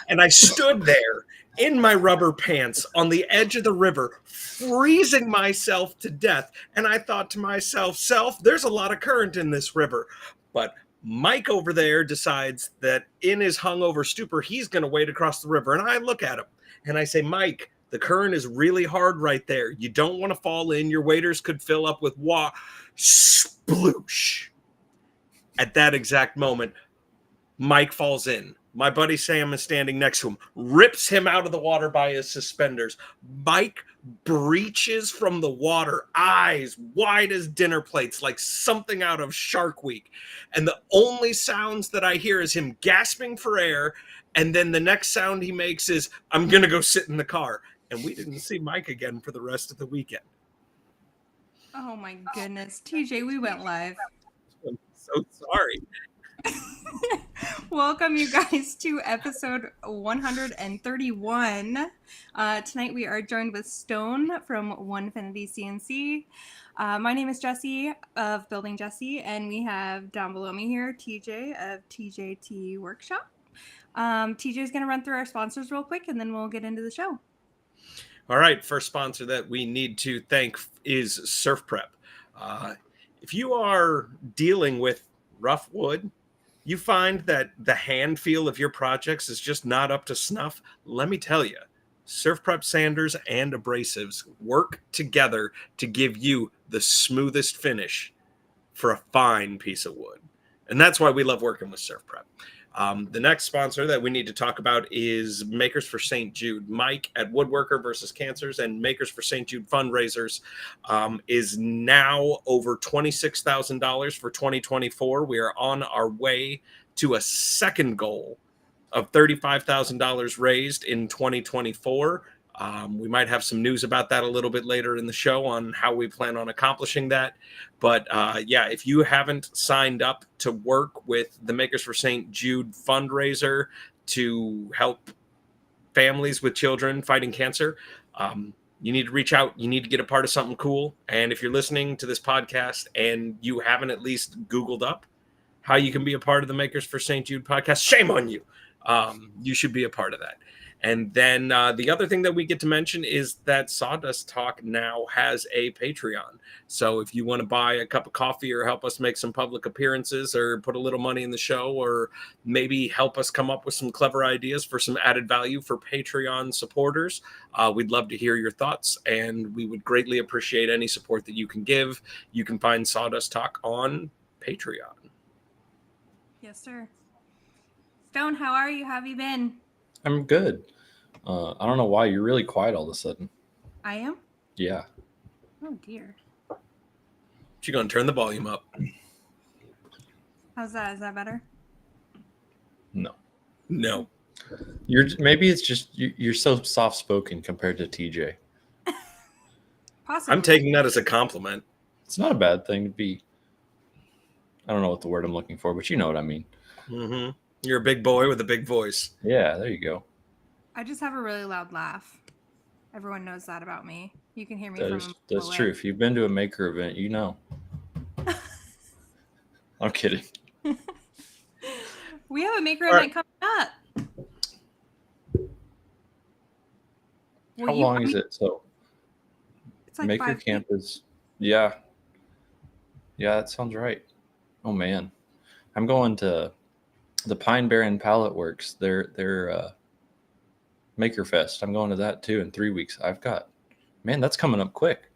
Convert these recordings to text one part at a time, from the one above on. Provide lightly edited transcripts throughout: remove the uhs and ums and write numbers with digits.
And I stood there in my rubber pants on the edge of the river, freezing myself to death. And I thought to myself, there's a lot of current in this river. But Mike over there decides that in his hungover stupor, he's going to wade across the river. And I look at him and I say, Mike, the current is really hard right there. You don't want to fall in. Your waders could fill up with water. Sploosh. At that exact moment, Mike falls in. My buddy Sam is standing next to him, rips him out of the water by his suspenders. Mike breaches from the water, eyes wide as dinner plates, like something out of Shark Week. And the only sounds that I hear is him gasping for air. And then the next sound he makes is, I'm going to go sit in the car. And we didn't see Mike again for the rest of the weekend. Oh my goodness. TJ, we went live. I'm so sorry. Welcome, you guys, to episode 131. Tonight we are joined with Stone from Onefinity CNC. My name is Jesse of Building Jesse, and we have down below me here TJ of TJT Workshop. TJ is going to run through our sponsors real quick, and then we'll get into the show. All right, first sponsor that we need to thank is Surf Prep. If you are dealing with rough wood, you find that the hand feel of your projects is just not up to snuff, let me tell you, Surf Prep sanders and abrasives work together to give you the smoothest finish for a fine piece of wood. And that's why we love working with Surf Prep. The next sponsor that we need to talk about is Makers for St. Jude. Mike at Woodworker versus Cancers and Makers for St. Jude fundraisers is now over $26,000 for 2024. We are on our way to a second goal of $35,000 raised in 2024. We might have some news about that a little bit later in the show on how we plan on accomplishing that. But yeah, if you haven't signed up to work with the Makers for St. Jude fundraiser to help families with children fighting cancer, you need to reach out. You need to get a part of something cool. And if you're listening to this podcast and you haven't at least Googled up how you can be a part of the Makers for St. Jude podcast, shame on you. You should be a part of that. And then the other thing that we get to mention is that Sawdust Talk now has a Patreon. So if you want to buy a cup of coffee or help us make some public appearances or put a little money in the show or maybe help us come up with some clever ideas for some added value for Patreon supporters, we'd love to hear your thoughts, and we would greatly appreciate any support that you can give. You can find Sawdust Talk on Patreon. Yes, sir. Stone, how are you? How have you been? I'm good. I don't know why you're really quiet all of a sudden. I am? Yeah. Oh, dear. You're going to turn the volume up. How's that? Is that better? No. Maybe it's just you're so soft spoken compared to TJ. Possibly. I'm taking that as a compliment. It's not a bad thing to be. I don't know what the word I'm looking for, but you know what I mean. Mm-hmm. You're a big boy with a big voice. Yeah, there you go. I just have a really loud laugh. Everyone knows that about me. You can hear me That's true. If you've been to a maker event, you know. I'm kidding. We have a maker event coming up. How long is it? So it's like Maker Camp is yeah, that sounds right. Oh man, I'm going to the Pine Barren Pallet Works. Their Maker Fest. I'm going to that too in 3 weeks. That's coming up quick.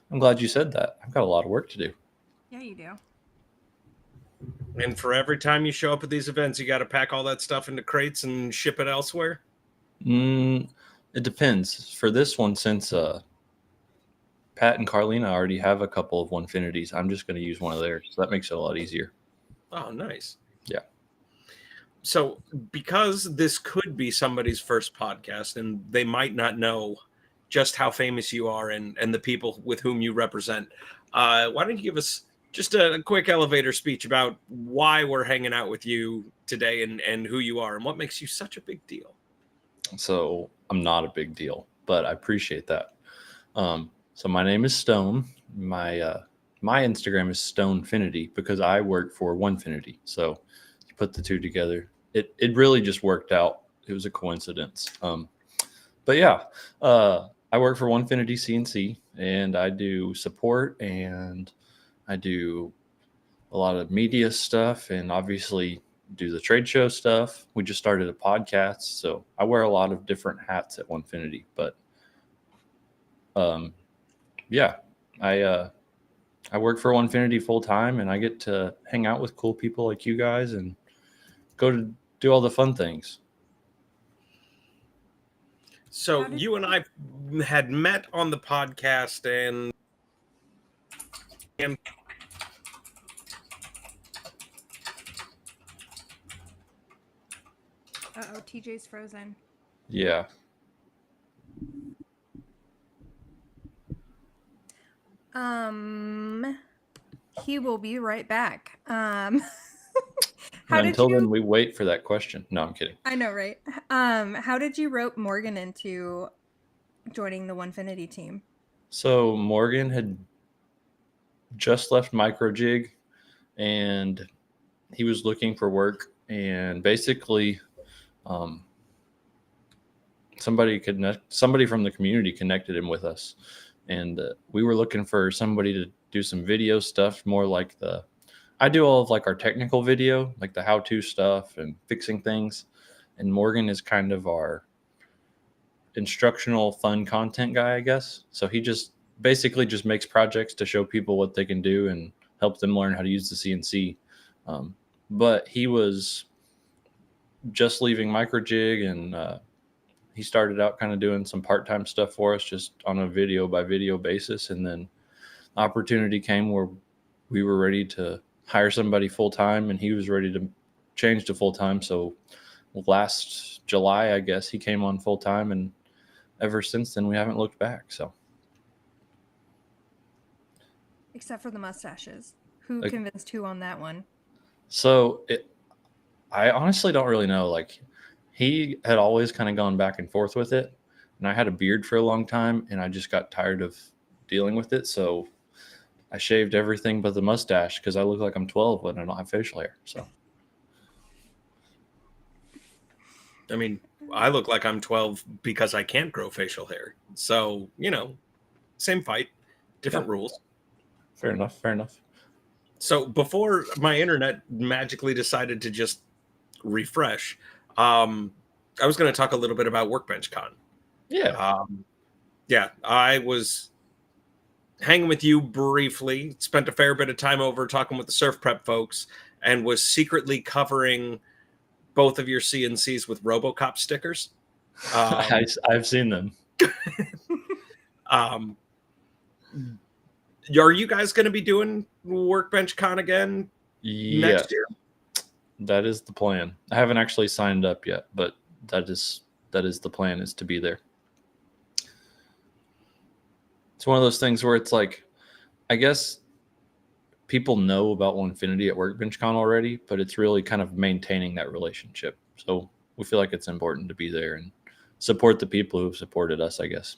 I'm glad you said that. I've got a lot of work to do. Yeah, you do. And for every time you show up at these events, you got to pack all that stuff into crates and ship it elsewhere? It depends. For this one, since Pat and Carlina already have a couple of Onefinities, I'm just going to use one of theirs. So that makes it a lot easier. Oh, nice. Yeah. So because this could be somebody's first podcast and they might not know just how famous you are and the people with whom you represent, why don't you give us just a quick elevator speech about why we're hanging out with you today and who you are and what makes you such a big deal? So I'm not a big deal, but I appreciate that. So my name is Stone. My Instagram is Stonefinity because I work for Onefinity. So you put the two together. It really just worked out. was a coincidence. But yeah, I work for Onefinity CNC, and I do support, and I do a lot of media stuff, and obviously do the trade show stuff. We just started a podcast, so I wear a lot of different hats at Onefinity. But yeah, I work for Onefinity full time, and I get to hang out with cool people like you guys and go to do all the fun things. So you and I had met on the podcast, and Uh-oh, TJ's frozen. Yeah. He will be right back. Until then, we wait for that question. No, I'm kidding. I know, right? How did you rope Morgan into joining the Onefinity team? So Morgan had just left Microjig, and he was looking for work, and basically somebody from the community connected him with us, and we were looking for somebody to do some video stuff, more like I do all of like our technical video, like the how-to stuff and fixing things, and Morgan is kind of our instructional fun content guy, I guess. So he just basically just makes projects to show people what they can do and help them learn how to use the CNC. But he was just leaving Microjig, and he started out kind of doing some part-time stuff for us, just on a video by video basis. And then opportunity came where we were ready to hire somebody full-time, and he was ready to change to full-time. So last July, I guess, he came on full-time, and ever since then we haven't looked back. So except for the mustaches. Who convinced who on that one? So I honestly don't really know. Like, he had always kind of gone back and forth with it, and I had a beard for a long time, and I just got tired of dealing with it. So I shaved everything but the mustache because I look like I'm 12 when I don't have facial hair. So I mean, I look like I'm 12 because I can't grow facial hair. So, same fight, different rules. Fair enough. So before my internet magically decided to just refresh, I was going to talk a little bit about Workbench Con. Yeah. Yeah, I was hanging with you briefly, spent a fair bit of time over talking with the Surf Prep folks, and was secretly covering both of your CNCs with RoboCop stickers. I've seen them. Are you guys going to be doing Workbench Con again next year? That is the plan. I haven't actually signed up yet, but that is the plan, is to be there. It's one of those things where it's like, I guess people know about Onefinity at Workbench Con already, but it's really kind of maintaining that relationship. So we feel like it's important to be there and support the people who've supported us, I guess.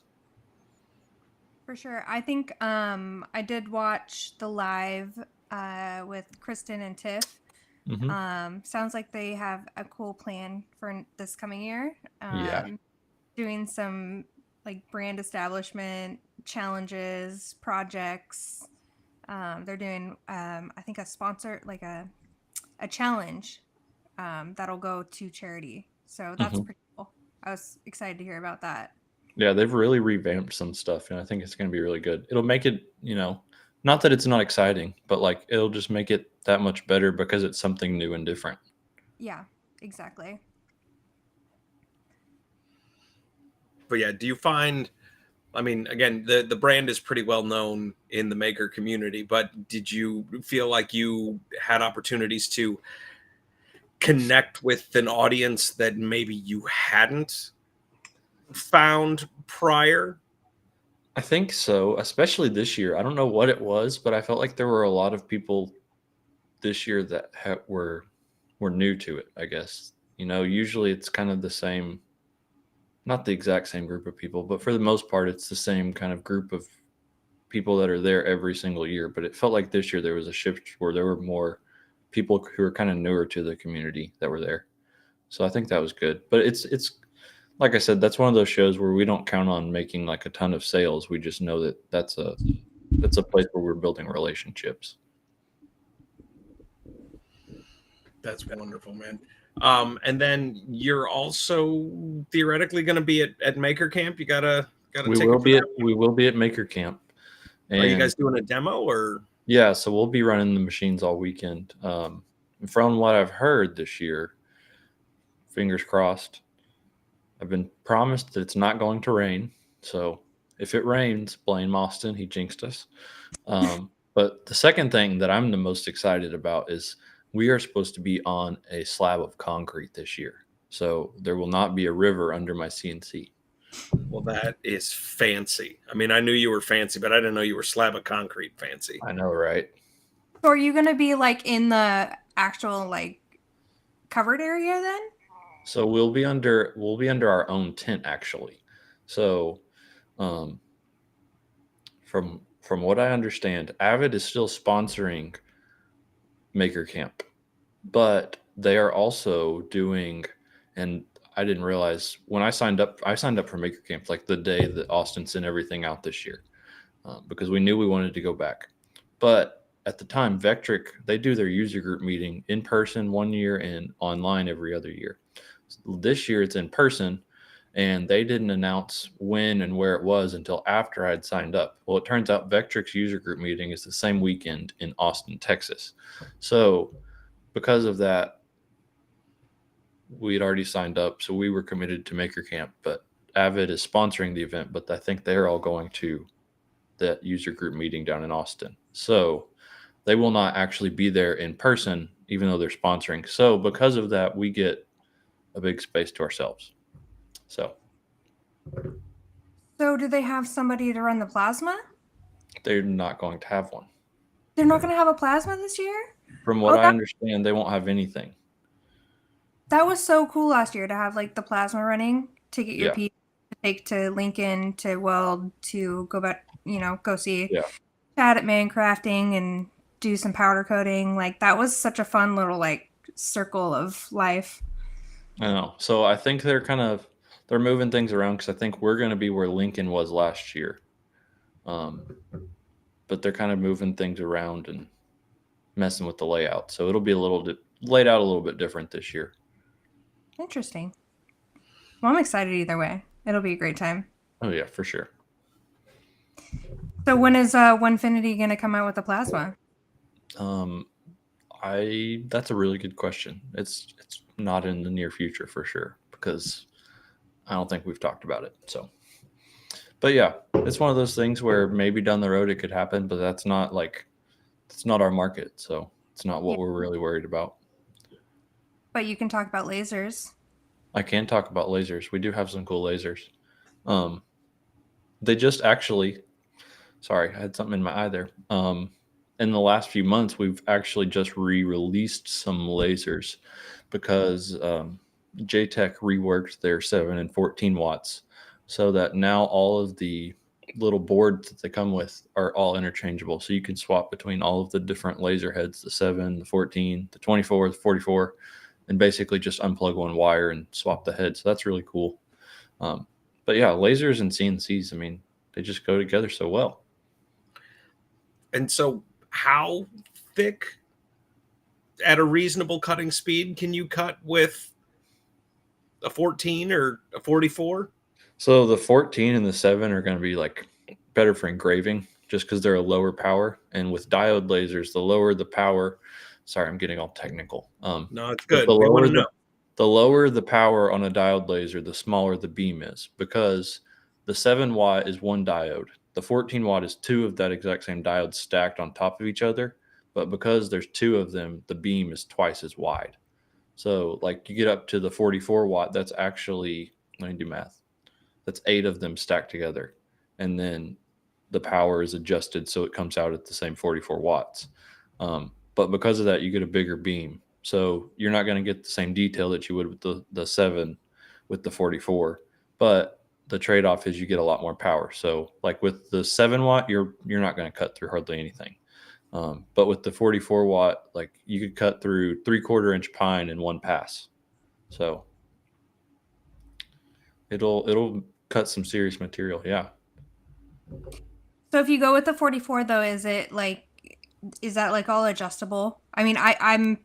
For sure. I think I did watch the live with Kristen and Tiff. Mm-hmm. Sounds like they have a cool plan for this coming year. Doing some like brand establishment challenges, projects. They're doing I think a sponsor, like a challenge that'll go to charity. So that's pretty cool. I was excited to hear about that. Yeah, they've really revamped some stuff, and I think it's going to be really good. It'll make it, not that it's not exciting, but like it'll just make it that much better because it's something new and different. Yeah, exactly. But yeah, do you find, I mean, again, the brand is pretty well known in the maker community, but did you feel like you had opportunities to connect with an audience that maybe you hadn't found prior? I think so, especially this year. I don't know what it was, but I felt like there were a lot of people this year that were new to it, I guess. Usually it's kind of the same, not the exact same group of people, but for the most part, it's the same kind of group of people that are there every single year. But it felt like this year there was a shift where there were more people who were kind of newer to the community that were there. So I think that was good. But it's like I said, that's one of those shows where we don't count on making like a ton of sales. We just know that that's a place where we're building relationships. That's wonderful, man. And then you're also theoretically going to be at Maker Camp. You got a We ticket will for be that. at we will be at Maker Camp. Are you And guys doing a demo or? yeah, so we'll be running the machines all weekend. From what I've heard this year, fingers crossed, I've been promised that it's not going to rain. So if it rains, blame Austin. He jinxed us. But the second thing that I'm the most excited about is we are supposed to be on a slab of concrete this year. So there will not be a river under my CNC. Well, that is fancy. I mean, I knew you were fancy, but I didn't know you were slab of concrete fancy. I know, right? So are you gonna be like in the actual like covered area then? So we'll be under our own tent actually. So um, from what I understand, Avid is still sponsoring Maker Camp, but they are also doing, and I didn't realize when I signed up for Maker Camp like the day that Austin sent everything out this year, because we knew we wanted to go back. But at the time, Vectric, they do their user group meeting in person one year and online every other year. This year it's in person, and they didn't announce when and where it was until after I had signed up. Well, it turns out Vectric's user group meeting is the same weekend in Austin, Texas. So because of that, we had already signed up, so we were committed to Maker Camp. But Avid is sponsoring the event, but I think they're all going to that user group meeting down in Austin. So they will not actually be there in person, even though they're sponsoring. So because of that, we get a big space to ourselves. So So do they have somebody to run the plasma? they're not going to have one. They're not gonna have a plasma this year? From what Oh, I that- understand, they won't have anything. That was so cool last year to have like the plasma running to get your Yeah. piece to take to Lincoln to weld to go back, go see Yeah. Chad at Man Crafting and do some powder coating. Like that was such a fun little like circle of life. I know. So I think they're moving things around because I think we're going to be where Lincoln was last year. But they're kind of moving things around and messing with the layout. So it'll be laid out a little bit different this year. Interesting. Well, I'm excited either way. It'll be a great time. Oh yeah, for sure. So when is Onefinity gonna come out with the plasma? That's a really good question. It's not in the near future for sure because I don't think we've talked about it. So, but yeah, it's one of those things where maybe down the road it could happen, but that's not our market. So it's not what we're really worried about. But you can talk about lasers. I can talk about lasers. We do have some cool lasers. They just actually, sorry, I had something in my eye there. In the last few months, we've actually just re-released some lasers because JTech reworked their 7 and 14 watts so that now all of the little boards that they come with are all interchangeable. So you can swap between all of the different laser heads, the 7, the 14, the 24, the 44, and basically just unplug one wire and swap the head. So that's really cool. But yeah, lasers and CNCs, I mean, they just go together so well. And so how thick at a reasonable cutting speed can you cut with a 14 or a 44? So the 14 and the 7 are going to be like better for engraving just because they're a lower power. And with diode lasers, the lower the power, sorry, I'm getting all technical. No, it's good. The lower the power on a diode laser, the smaller the beam is because the 7 watt is one diode. The 14 watt is 2 of that exact same diode stacked on top of each other. But because there's 2 of them, the beam is twice as wide. So like you get up to the 44 watt, that's actually, let me do math. That's 8 of them stacked together. And then the power is adjusted so it comes out at the same 44 watts. But because of that, you get a bigger beam. So you're not going to get the same detail that you would with the 7 with the 44. But the trade-off is you get a lot more power. So like with the 7 watt, you're not going to cut through hardly anything. But with the 44 watt, like you could cut through 3/4 inch pine in one pass. So it'll cut some serious material. Yeah. So if you go with the 44 though, is that like all adjustable? I mean, I'm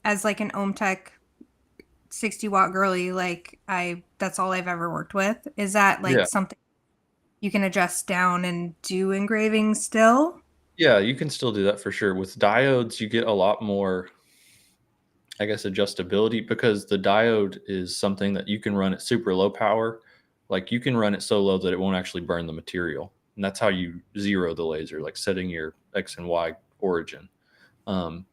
as like an ohm tech 60-watt girly, like that's all I've ever worked with. Is that like Yeah. something you can adjust down and do engraving still? Yeah, you can still do that for sure. With diodes, you get a lot more, I guess, adjustability because the diode is something that you can run at super low power. Like you can run it so low that it won't actually burn the material. And that's how you zero the laser, like setting your X and Y origin. Um,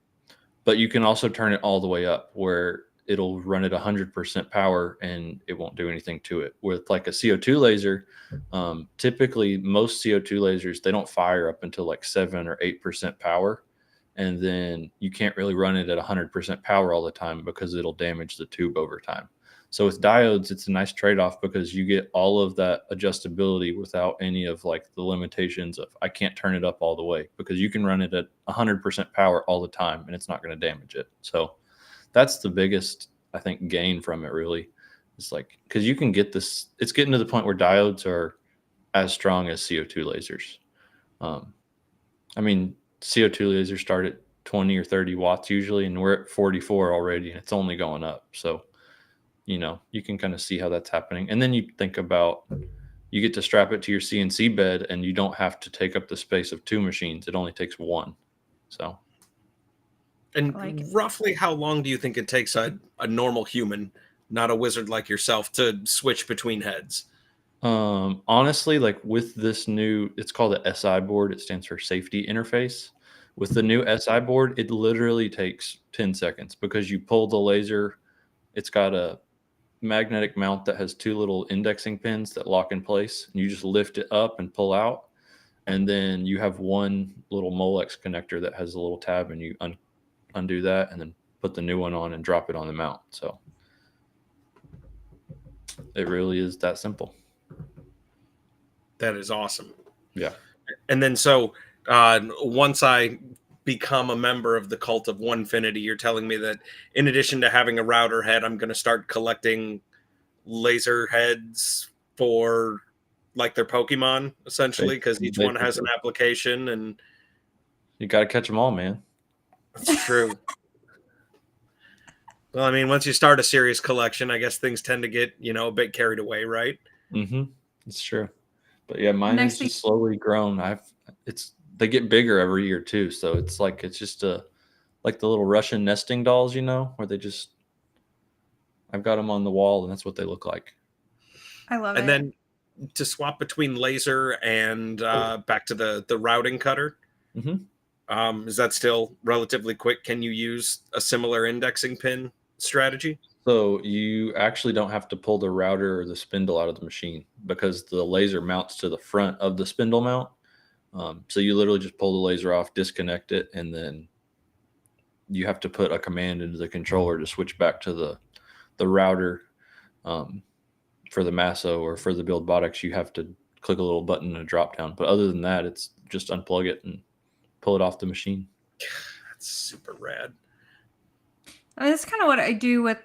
but you can also turn it all the way up where it'll run at 100% power and it won't do anything to it. With like a CO2 laser, typically most CO2 lasers, they don't fire up until like 7 or 8% power. And then you can't really run it at 100% power all the time because it'll damage the tube over time. So with diodes, it's a nice trade-off because you get all of that adjustability without any of like the limitations of I can't turn it up all the way because you can run it at 100% power all the time and it's not going to damage it. So that's the biggest, I think, gain from it really. It's like because you can get this, it's getting to the point where diodes are as strong as CO2 lasers. Um, I mean, CO2 lasers start at 20 or 30 watts usually, and we're at 44 already, and it's only going up. So you can kind of see how that's happening. And then you think about you get to strap it to your CNC bed and you don't have to take up the space of two machines. It only takes one. So. And Like roughly how long do you think it takes a normal human, not a wizard like yourself, to switch between heads? Honestly, like with this new, it's called the SI board. It stands for safety interface. With the new SI board, it literally takes 10 seconds because you pull the laser. It's got a magnetic mount that has two little indexing pins that lock in place. And you just lift it up and pull out. And then you have one little Molex connector that has a little tab and you undo that and then put the new one on and drop it on the mount. So it really is that simple. That is awesome. Yeah. And then so once I become a member of the cult of Onefinity, you're telling me that in addition to having a router head, I'm going to start collecting laser heads for like their Pokemon, essentially, because each one has an application, and you got to catch them all, man. That's true. Well, I mean, once you start a serious collection, I guess things tend to get, a bit carried away, right? Mm-hmm. It's true. But yeah, mine has just slowly grown. They get bigger every year too. So it's just like the little Russian nesting dolls, where I've got them on the wall and that's what they look like. I love it. And then to swap between laser and back to the routing cutter, is that still relatively quick? Can you use a similar indexing pin strategy? So you actually don't have to pull the router or the spindle out of the machine because the laser mounts to the front of the spindle mount. So you literally just pull the laser off, disconnect it, and then you have to put a command into the controller to switch back to the router. For the Masso or for the BuildBotix, you have to click a little button and a drop down. But other than that, it's just unplug it and pull it off the machine. That's super rad. I mean, that's kind of what I do with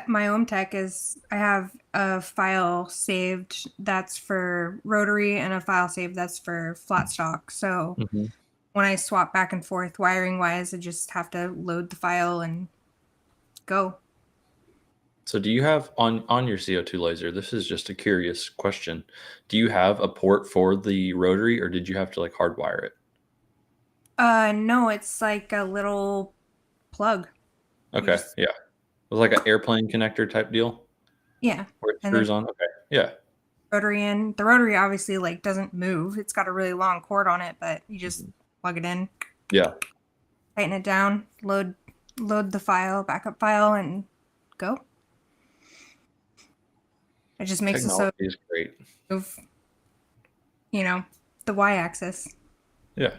my ohm tech is I have a file saved that's for rotary and a file saved that's for flat stock. So when I swap back and forth wiring wise, I just have to load the file and go. So do you have on your CO2 laser, this is just a curious question, do you have a port for the rotary or did you have to like hardwire it? No, it's like a little plug. Okay, yeah. It was like an airplane connector type deal? Yeah. Where it screws on? Okay, yeah. Rotary in. The rotary obviously like doesn't move. It's got a really long cord on it, but you just plug it in. Yeah. Tighten it down, load the file, backup file, and go. It just makes Technology is great. Move, the y-axis. Yeah.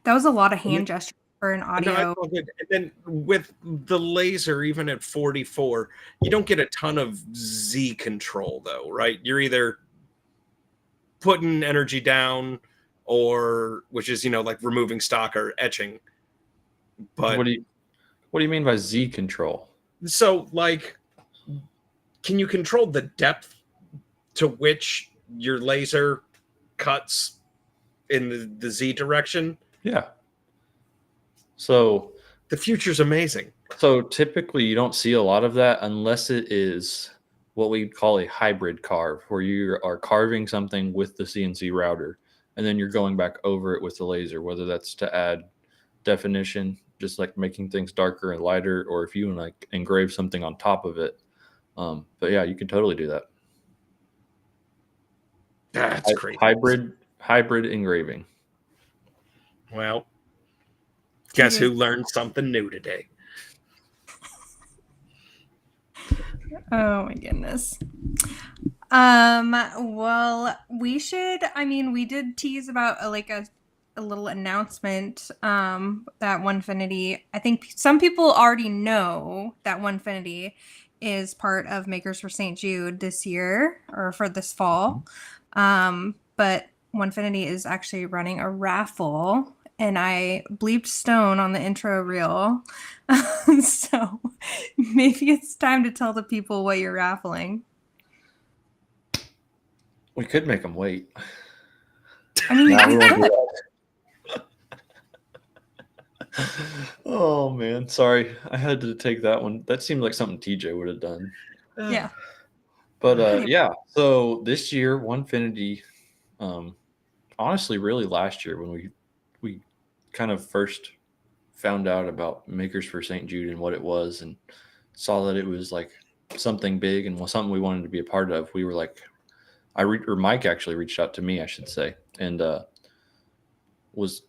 That was a lot of hand gestures for an audio. And then with the laser, even at 44, you don't get a ton of Z control though, right? You're either putting energy down which is, like removing stock or etching. But What do you mean by Z control? So, like, can you control the depth to which your laser cuts in the Z direction? Yeah. So The future's amazing. So typically you don't see a lot of that unless it is what we call a hybrid carve, where you are carving something with the CNC router and then you're going back over it with the laser, whether that's to add definition, just like making things darker and lighter, or if you want to like engrave something on top of it. But yeah, you can totally do that. That's crazy. Hybrid engraving. Well, guess who learned something new today? Oh my goodness. Well, we did tease about a little announcement that Onefinity. I think some people already know that Onefinity is part of Makers for St. Jude this year or for this fall. But Onefinity is actually running a raffle, and I bleeped Stone on the intro reel. So maybe it's time to tell the people what you're raffling. We could make them wait. I mean, Nah, we won't do that. Oh man, sorry. I had to take that one. That seemed like something TJ would have done. yeah. But yeah, so this year, Onefinity, honestly, really last year when we kind of first found out about Makers for St. Jude and what it was, and saw that it was like something big and was something we wanted to be a part of, we were like, or Mike actually reached out to me, I should say, and was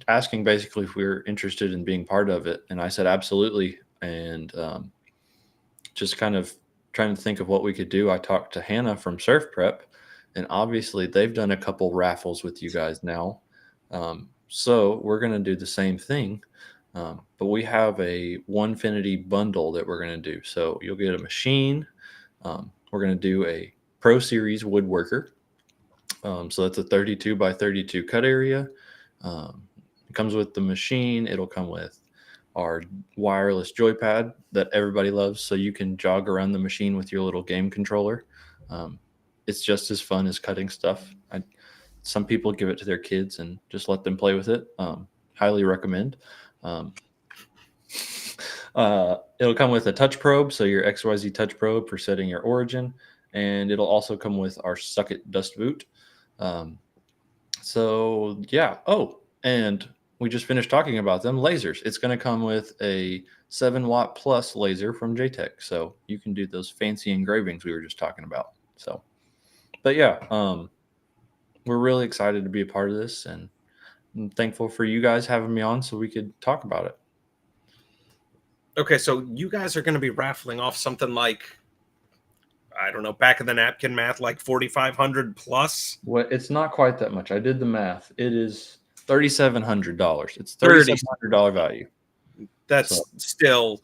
asking basically if we were interested in being part of it, and I said absolutely, and just kind of trying to think of what we could do. I talked to Hannah from Surf Prep, and obviously they've done a couple raffles with you guys now, so we're going to do the same thing. But we have a Onefinity bundle that we're going to do. So you'll get a machine. We're going to do a Pro Series woodworker. So that's a 32 by 32 cut area. It comes with the machine. It'll come with our wireless joypad that everybody loves. So you can jog around the machine with your little game controller. It's just as fun as cutting stuff. Some people give it to their kids and just let them play with it. Highly recommend. It'll come with a touch probe, so your XYZ touch probe for setting your origin, and it'll also come with our Sawdust boot. So yeah. Oh, and we just finished talking about them lasers. It's going to come with a 7-watt plus laser from JTech, so you can do those fancy engravings we were just talking about. So, but yeah, we're really excited to be a part of this, and I'm thankful for you guys having me on so we could talk about it. Okay, so you guys are going to be raffling off something like, I don't know, back of the napkin math, like 4,500 plus. Well, it's not quite that much. I did the math. It is $3,700. It's $3,700 value. That's still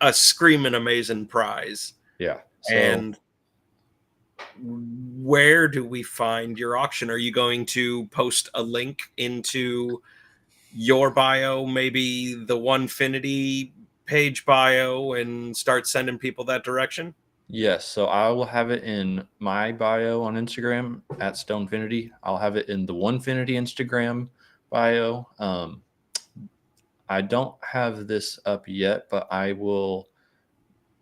a screaming amazing prize. Yeah. So, and where do we find your auction? Are you going to post a link into your bio, maybe the Onefinity page bio, and start sending people that direction? yes. So I will have it in my bio on Instagram at Stonefinity. I'll have it in the Onefinity Instagram bio. I don't have this up yet, but I will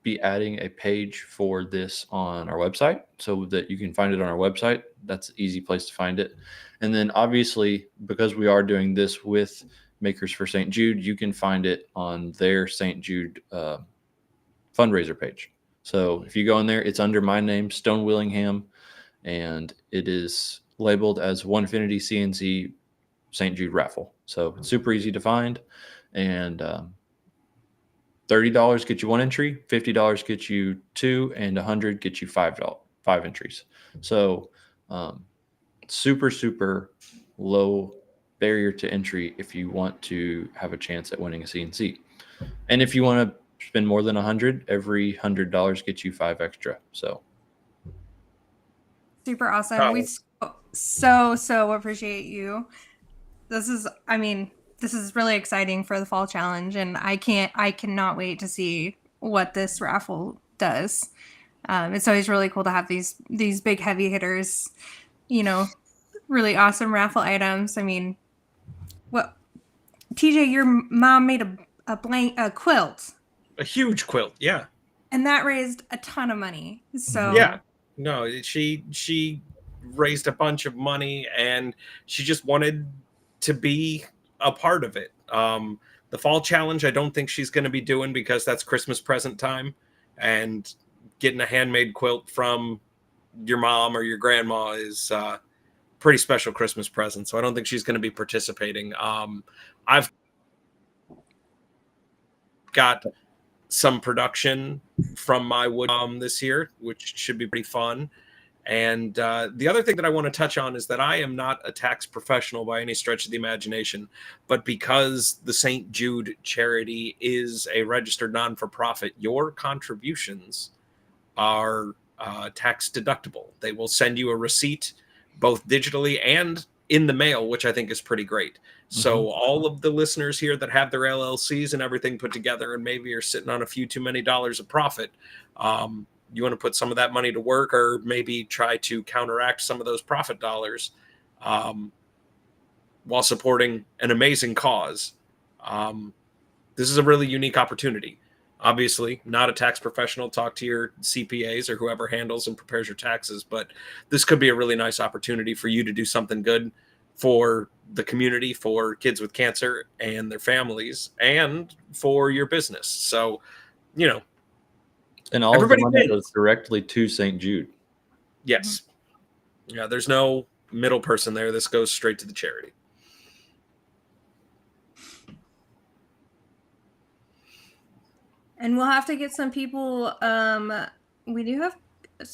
be adding a page for this on our website so that you can find it on our website. That's an easy place to find it. And then obviously, because we are doing this with Makers for St. Jude, you can find it on their St. Jude fundraiser page. So if you go in there, it's under my name, Stone Willingham, and it is labeled as Onefinity CNC St. Jude raffle. So it's super easy to find. And $30 get you 1 entry, $50 get you 2, and $100 get you 5 entries. So super low barrier to entry if you want to have a chance at winning a CNC. And if you want to spend more than 100, every $100 gets you 5 extra. So super awesome. We so appreciate you. This is, this is really exciting for the fall challenge, and I cannot wait to see what this raffle does. It's always really cool to have these big heavy hitters, really awesome raffle items. I mean, what TJ, your mom made a quilt, A huge quilt, yeah. and that raised a ton of money. So Yeah. No, she raised a bunch of money, and she just wanted to be a part of it. The fall challenge, I don't think she's going to be doing, because that's Christmas present time, and getting a handmade quilt from your mom or your grandma is pretty special Christmas present. So I don't think she's going to be participating. I've got some production from my wood this year, which should be pretty fun. And the other thing that I want to touch on is that I am not a tax professional by any stretch of the imagination, but because the St. Jude charity is a registered non-for-profit, your contributions are tax deductible. They will send you a receipt both digitally and in the mail, which I think is pretty great. So all of the listeners here that have their LLCs and everything put together, and maybe are sitting on a few too many dollars of profit, you want to put some of that money to work, or maybe try to counteract some of those profit dollars while supporting an amazing cause. This is a really unique opportunity. Obviously, not a tax professional. Talk to your CPAs or whoever handles and prepares your taxes, but this could be a really nice opportunity for you to do something good for the community, for kids with cancer and their families, and for your business. So, And all of the everybody money wins. goes directly to St. Jude. Yes. Yeah, there's no middle person there. This goes straight to the charity. And we'll have to get some people. We do have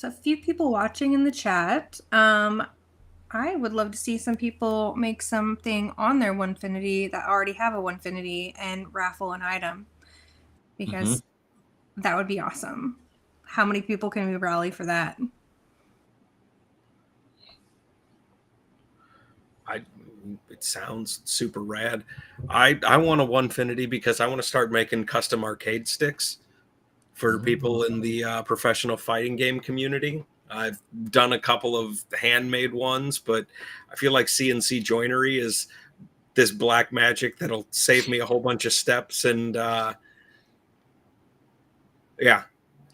a few people watching in the chat. I would love to see some people make something on their Onefinity that already have a Onefinity and raffle an item, because that would be awesome. How many people can we rally for that? It sounds super rad. I want a Onefinity because I want to start making custom arcade sticks for people in the professional fighting game community. I've done a couple of handmade ones, but I feel like CNC joinery is this black magic that'll save me a whole bunch of steps. And yeah.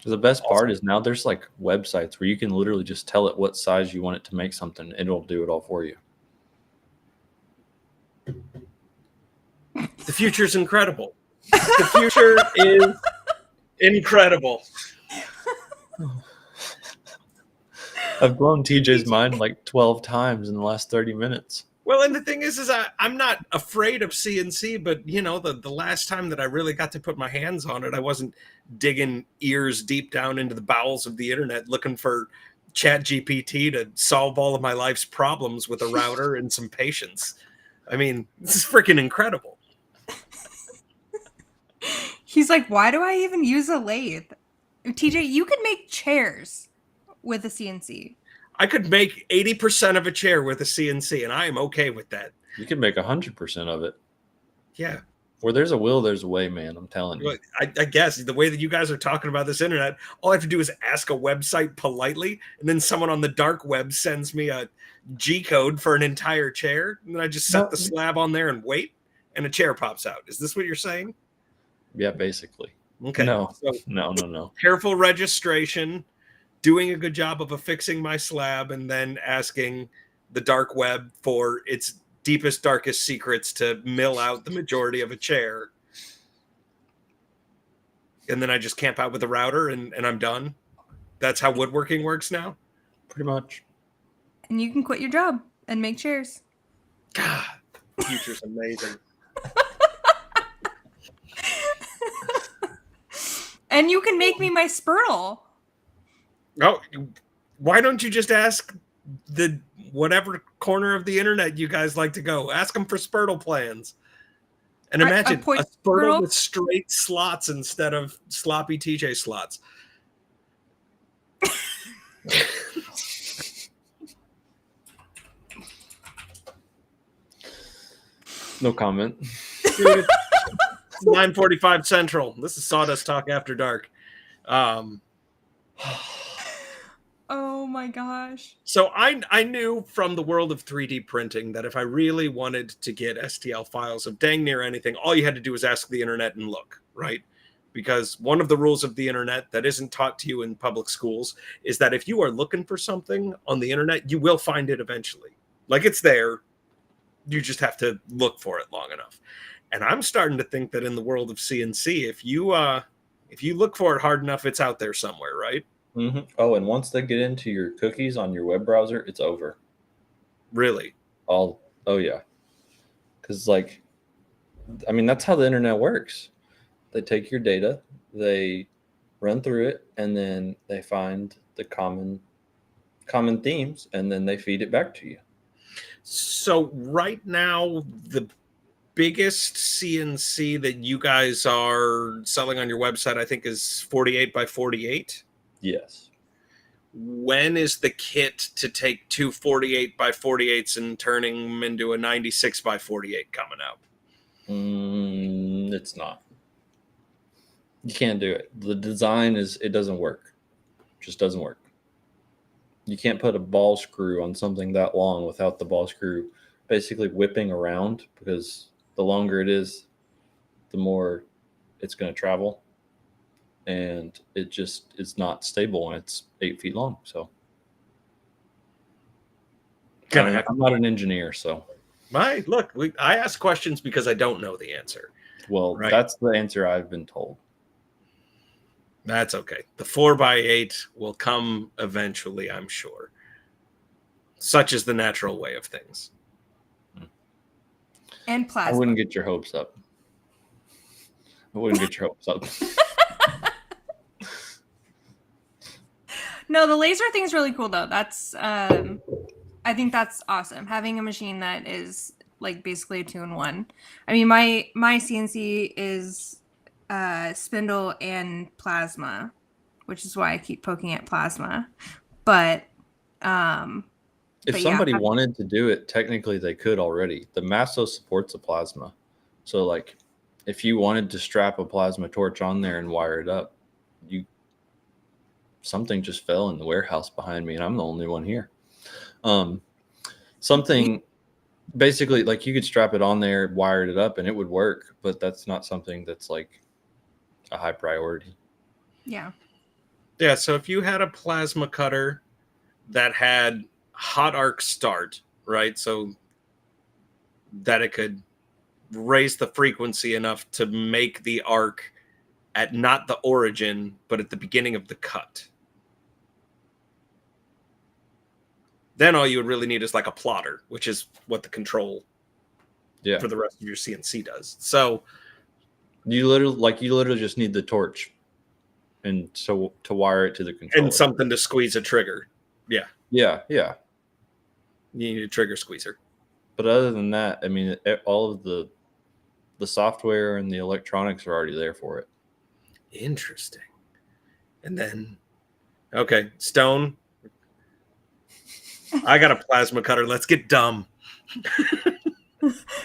The best part is now there's like websites where you can literally just tell it what size you want it to make something, and it'll do it all for you. The future's incredible. The future is incredible. I've blown TJ's mind like 12 times in the last 30 minutes. Well, and the thing is I'm not afraid of CNC, but the last time that I really got to put my hands on it, I wasn't digging ears deep down into the bowels of the internet looking for ChatGPT to solve all of my life's problems with a router and some patience. I mean, this is freaking incredible. He's like, why do I even use a lathe? TJ, you could make chairs with a CNC. I could make 80% of a chair with a CNC, and I am okay with that. You can make 100% of it. Yeah. Where there's a will, there's a way, man. I'm telling you. Well, I guess the way that you guys are talking about this internet, all I have to do is ask a website politely, and then someone on the dark web sends me a G code for an entire chair, and then I just set the slab on there and wait, and a chair pops out. Is this what you're saying? Yeah, basically. Okay. No, So no. careful registration, doing a good job of affixing my slab, and then asking the dark web for its deepest, darkest secrets to mill out the majority of a chair. And then I just camp out with the router and I'm done. That's how woodworking works now? Pretty much. And you can quit your job and make chairs. God, the future's amazing. And you can make me my Spurtle. Oh, why don't you just ask the whatever corner of the internet you guys like to go? Ask them for Spurtle plans. And imagine a Spurtle with straight slots instead of sloppy TJ slots. No comment. Dude, it's 9:45 Central. This is Sawdust Talk After Dark. Oh my gosh. So I knew from the world of 3D printing that if I really wanted to get STL files of dang near anything, all you had to do was ask the internet and look, right? Because one of the rules of the internet that isn't taught to you in public schools is that if you are looking for something on the internet, you will find it eventually. Like, it's there. You just have to look for it long enough. And I'm starting to think that in the world of CNC, if you look for it hard enough, it's out there somewhere, right? Mm-hmm. Oh, and once they get into your cookies on your web browser, it's over. Really? Oh yeah. Because that's how the internet works. They take your data, they run through it, and then they find the common themes, and then they feed it back to you. So right now, the biggest CNC that you guys are selling on your website, I think, is 48 by 48. Yes. When is the kit to take two 48 by 48s and turning them into a 96 by 48 coming out? It's not. You can't do it. The design it doesn't work. It just doesn't work. You can't put a ball screw on something that long without the ball screw basically whipping around, because the longer it is, the more it's going to travel. And it just is not stable when it's 8 feet long. So I'm not an engineer, so. Look, I ask questions because I don't know the answer. Well, right? That's the answer I've been told. That's okay. The 4x8 will come eventually, I'm sure. Such is the natural way of things. And plasma. I wouldn't get your hopes up. No, the laser thing's really cool though. That's I think that's awesome. Having a machine that is like basically a 2-in-1. I mean, my CNC is spindle and plasma, which is why I keep poking at plasma. But if somebody wanted to do it, technically they could already. The Masso supports a plasma. So like if you wanted to strap a plasma torch on there and wire it up, something just fell in the warehouse behind me and I'm the only one here. Something basically like you could strap it on there, wire it up, and it would work, but that's not something that's like a high priority. Yeah. Yeah, so if you had a plasma cutter that had hot arc start, right? So that it could raise the frequency enough to make the arc at not the origin, but at the beginning of the cut. Then all you would really need is like a plotter, which is what the control for the rest of your CNC does. So you literally just need the torch and so to wire it to the controller. And something to squeeze a trigger. Yeah. Yeah. You need a trigger squeezer. But other than that, I mean, all of the software and the electronics are already there for it. Interesting. And then, okay, Stone, I got a plasma cutter. Let's get dumb.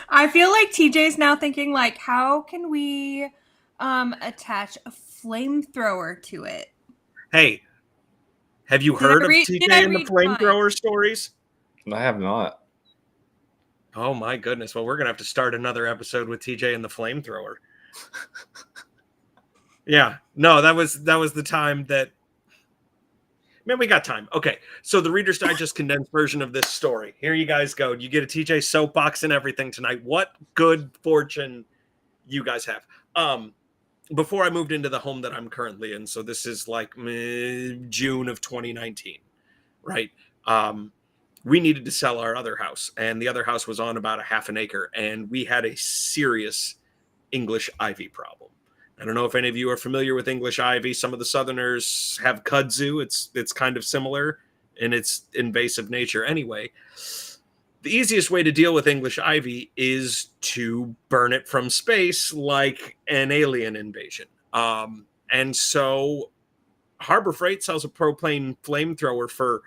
I feel like TJ's now thinking like, how can we attach a flamethrower to it? Hey, have you heard of TJ and the flamethrower stories? I have not. Oh my goodness. Well, we're going to have to start another episode with TJ and the flamethrower. Yeah. No, that was the time that... Man, we got time. Okay, so the Reader's Digest condensed version of this story. Here you guys go. You get a TJ soapbox and everything tonight. What good fortune you guys have. Before I moved into the home that I'm currently in, so this is like June of 2019, right? We needed to sell our other house, and the other house was on about a half an acre, and we had a serious English ivy problem. I don't know if any of you are familiar with English ivy. Some of the Southerners have kudzu. It's kind of similar in its invasive nature. Anyway, the easiest way to deal with English ivy is to burn it from space like an alien invasion. And so Harbor Freight sells a propane flamethrower for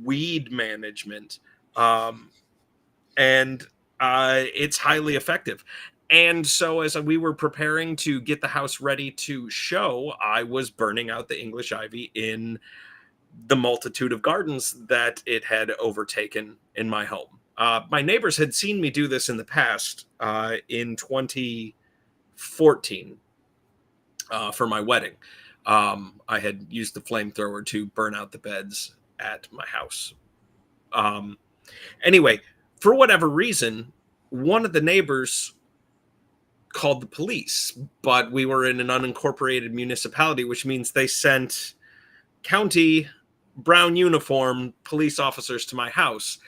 weed management. And it's highly effective. And so as we were preparing to get the house ready to show, I was burning out the English ivy in the multitude of gardens that it had overtaken in my home. My neighbors had seen me do this in the past, in 2014, for my wedding. I had used the flamethrower to burn out the beds at my house. Anyway, for whatever reason, one of the neighbors called the police, but we were in an unincorporated municipality, which means they sent county brown uniform police officers to my house.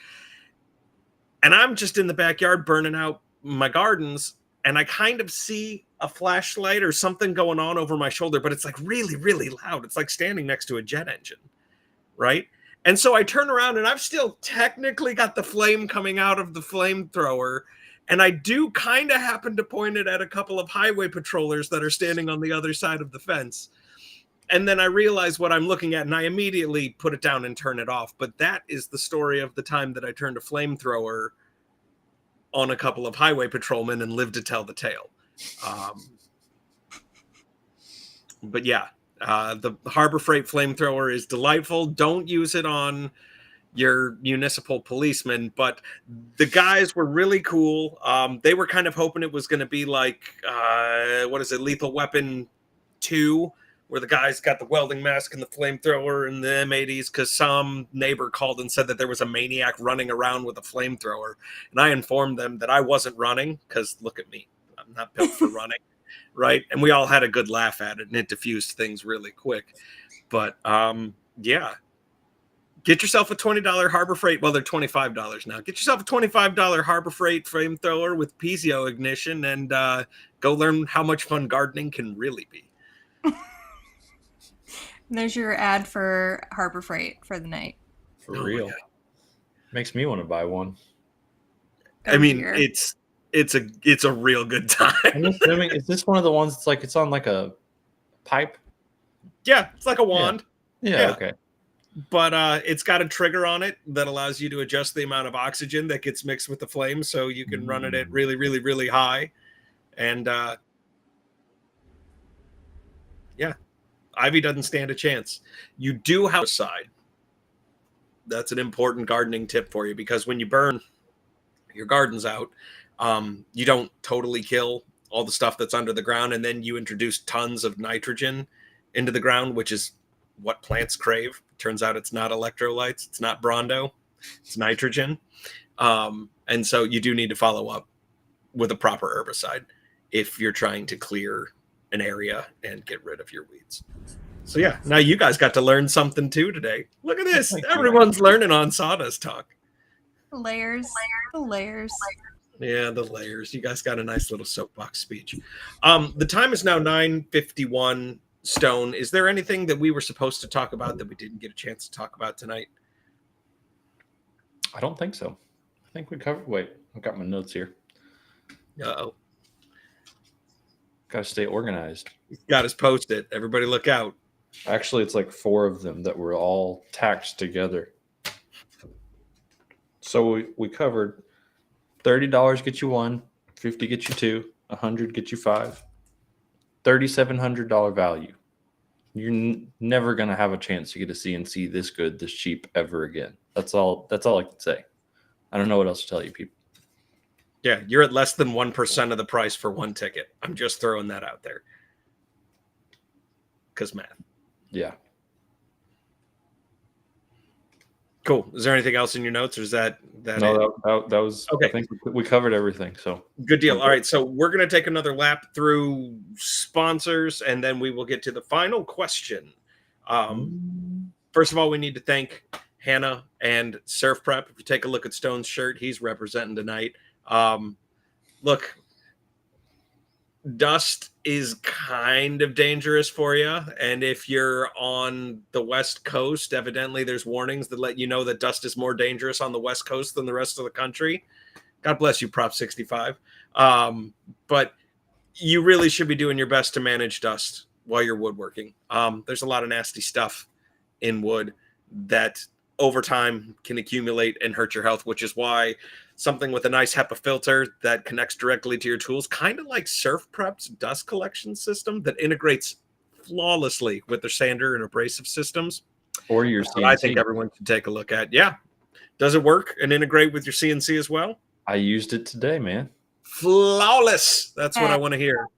And I'm just in the backyard burning out my gardens, and I kind of see a flashlight or something going on over my shoulder, but it's like really, really loud. It's like standing next to a jet engine, right? And so I turn around and I've still technically got the flame coming out of the flamethrower. And I do kind of happen to point it at a couple of highway patrollers that are standing on the other side of the fence. And then I realize what I'm looking at, and I immediately put it down and turn it off. But that is the story of the time that I turned a flamethrower on a couple of highway patrolmen and lived to tell the tale. But yeah, the Harbor Freight flamethrower is delightful. Don't use it on your municipal policemen, but the guys were really cool. They were kind of hoping it was going to be like, what is it, Lethal Weapon 2, where the guy's got the welding mask and the flamethrower in the M80s, because some neighbor called and said that there was a maniac running around with a flamethrower. And I informed them that I wasn't running, because look at me, I'm not built for running, right? And we all had a good laugh at it, and it diffused things really quick. But yeah, get yourself a $20 Harbor Freight. Well, they're $25 now. Get yourself a $25 Harbor Freight flamethrower with piezo ignition, and go learn how much fun gardening can really be. There's your ad for Harbor Freight for the night. For real. Makes me want to buy one. I mean, it's a real good time. I'm assuming, is this one of the ones that's like it's on like a pipe? Yeah, it's like a wand. Yeah. Okay. But it's got a trigger on it that allows you to adjust the amount of oxygen that gets mixed with the flame, so you can run it at really, really, really high. And yeah, ivy doesn't stand a chance. You do have a side. That's an important gardening tip for you, because when you burn your gardens out, you don't totally kill all the stuff that's under the ground, and then you introduce tons of nitrogen into the ground, which is what plants crave. Turns out it's not electrolytes, it's not Brondo, it's nitrogen. And so you do need to follow up with a proper herbicide if you're trying to clear an area and get rid of your weeds. So yeah, now you guys got to learn something too today. Look at this. Everyone's learning on Sawdust Talk. Layers. The layers. Yeah, the layers. You guys got a nice little soapbox speech. The time is now 9:51. Stone, is there anything that we were supposed to talk about that we didn't get a chance to talk about tonight? I don't think so. I think we covered. Wait, I've got my notes here. Uh-oh. Got to stay organized. Got us posted. Everybody look out. Actually, it's like 4 of them that were all tacked together. So we covered $30 get you 1, $50 get you 2, $100 get you 5. $3,700 value. You're never going to have a chance to get a CNC this good, this cheap ever again. That's all I can say. I don't know what else to tell you, people. Yeah, you're at less than 1% of the price for one ticket. I'm just throwing that out there. Because math. Yeah. Cool. Is there anything else in your notes, or is that no, that was okay. I think we covered everything. So good deal. All right, so we're going to take another lap through sponsors, and then we will get to the final question. First of all, we need to thank Hannah and Surf Prep. If you take a look at Stone's shirt, he's representing tonight. Look, dust is kind of dangerous for you, and if you're on the West Coast, evidently there's warnings that let you know that dust is more dangerous on the West Coast than the rest of the country. God bless you, Prop 65. But you really should be doing your best to manage dust while you're woodworking. There's a lot of nasty stuff in wood that over time can accumulate and hurt your health, which is why something with a nice HEPA filter that connects directly to your tools, kind of like Surf Prep's dust collection system that integrates flawlessly with their sander and abrasive systems. Or your That's what I CNC. think everyone should take a look at. Yeah. Does it work and integrate with your CNC as well? I used it today, man. Flawless. That's what I want to hear.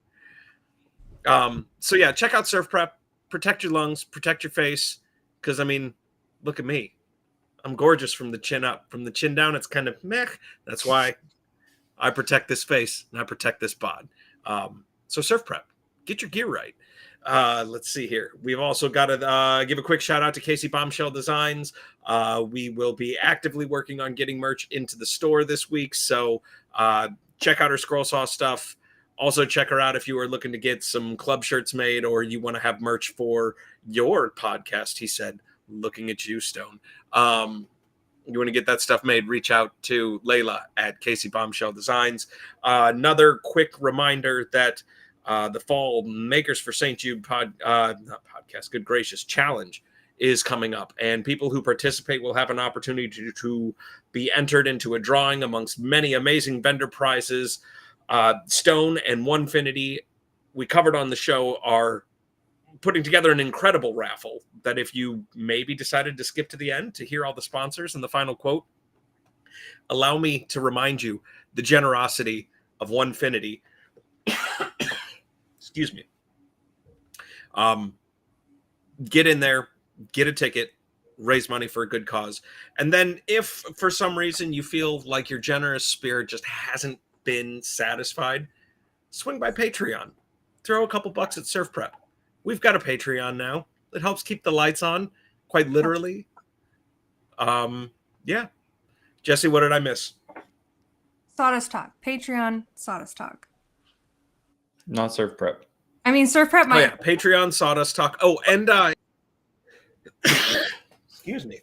So yeah, check out Surf Prep. Protect your lungs, protect your face. Because I mean, look at me. I'm gorgeous from the chin up. From the chin down, it's kind of meh. That's why I protect this face and I protect this bod. So Surf Prep, get your gear right. Let's see here. We've also got to give a quick shout out to Casey Bombshell Designs. We will be actively working on getting merch into the store this week. So check out her scroll saw stuff. Also check her out if you are looking to get some club shirts made or you want to have merch for your podcast. He said, looking at you, Stone. You want to get that stuff made, reach out to Layla at Casey Bombshell Designs. Another quick reminder that the fall Makers for St. Jude good gracious, challenge is coming up. And people who participate will have an opportunity to be entered into a drawing amongst many amazing vendor prizes. Stone and Onefinity, we covered on the show, are putting together an incredible raffle that if you maybe decided to skip to the end to hear all the sponsors and the final quote, allow me to remind you the generosity of Onefinity. Excuse me. Get in there, get a ticket, raise money for a good cause. And then if for some reason you feel like your generous spirit just hasn't been satisfied, swing by Patreon. Throw a couple bucks at Surf Prep. We've got a Patreon now. It helps keep the lights on, quite literally. Yeah. Jesse, what did I miss? Sawdust Talk. Patreon, Sawdust Talk. Not Surf Prep. I mean, Surf Prep might. Oh, yeah. Patreon, Sawdust Talk. Oh, and excuse me.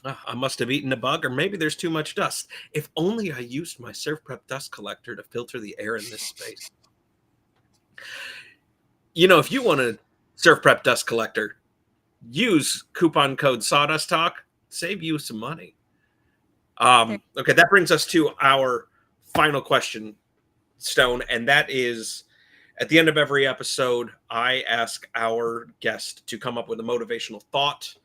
I must have eaten a bug, or maybe there's too much dust. If only I used my Surf Prep dust collector to filter the air in this space. You know, if you want a Surf Prep dust collector, use coupon code Sawdust Talk. Save you some money. Okay, that brings us to our final question, Stone, and that is, at the end of every episode, I ask our guest to come up with a motivational thought,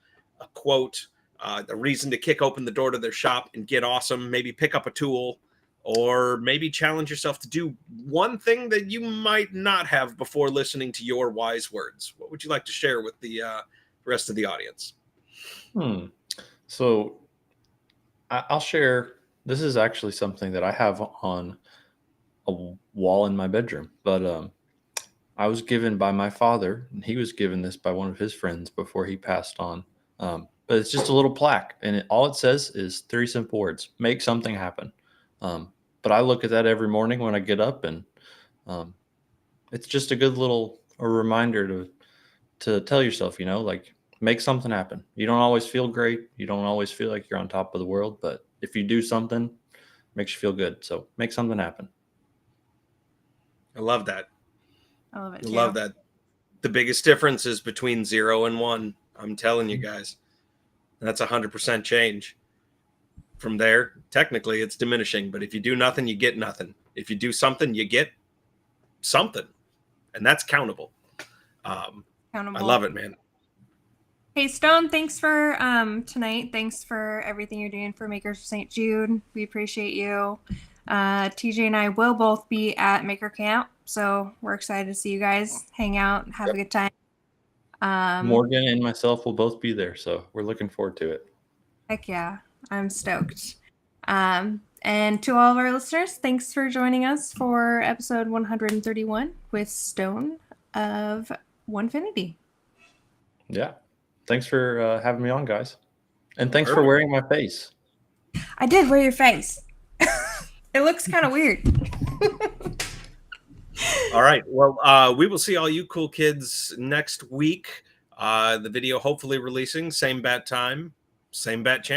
a quote, a reason to kick open the door to their shop and get awesome, maybe pick up a tool, or maybe challenge yourself to do one thing that you might not have before listening to your wise words. What would you like to share with the rest of the audience? So I'll share. This is actually something that I have on a wall in my bedroom, but I was given by my father, and he was given this by one of his friends before he passed on. But it's just a little plaque, and all it says is 3 simple words: make something happen. But I look at that every morning when I get up, and it's just a good little reminder to tell yourself, like, make something happen. You don't always feel great. You don't always feel like you're on top of the world, but if you do something, it makes you feel good. So make something happen. I love that. I love it. I love that. The biggest difference is between 0 and 1. I'm telling you guys, that's 100% change. From there, technically, it's diminishing. But if you do nothing, you get nothing. If you do something, you get something, and that's countable. Accountable. I love it, man. Hey, Stone, thanks for tonight. Thanks for everything you're doing for Makers of St. Jude. We appreciate you. TJ and I will both be at Maker Camp, so we're excited to see you guys hang out and have a good time. Morgan and myself will both be there, so we're looking forward to it. Heck yeah, I'm stoked. And to all of our listeners, thanks for joining us for episode 131 with Stone of Onefinity. Yeah. Thanks for having me on, guys. And thanks for wearing my face. I did wear your face. It looks kind of weird. All right. Well, we will see all you cool kids next week. The video hopefully releasing, same bat time, same bat channel.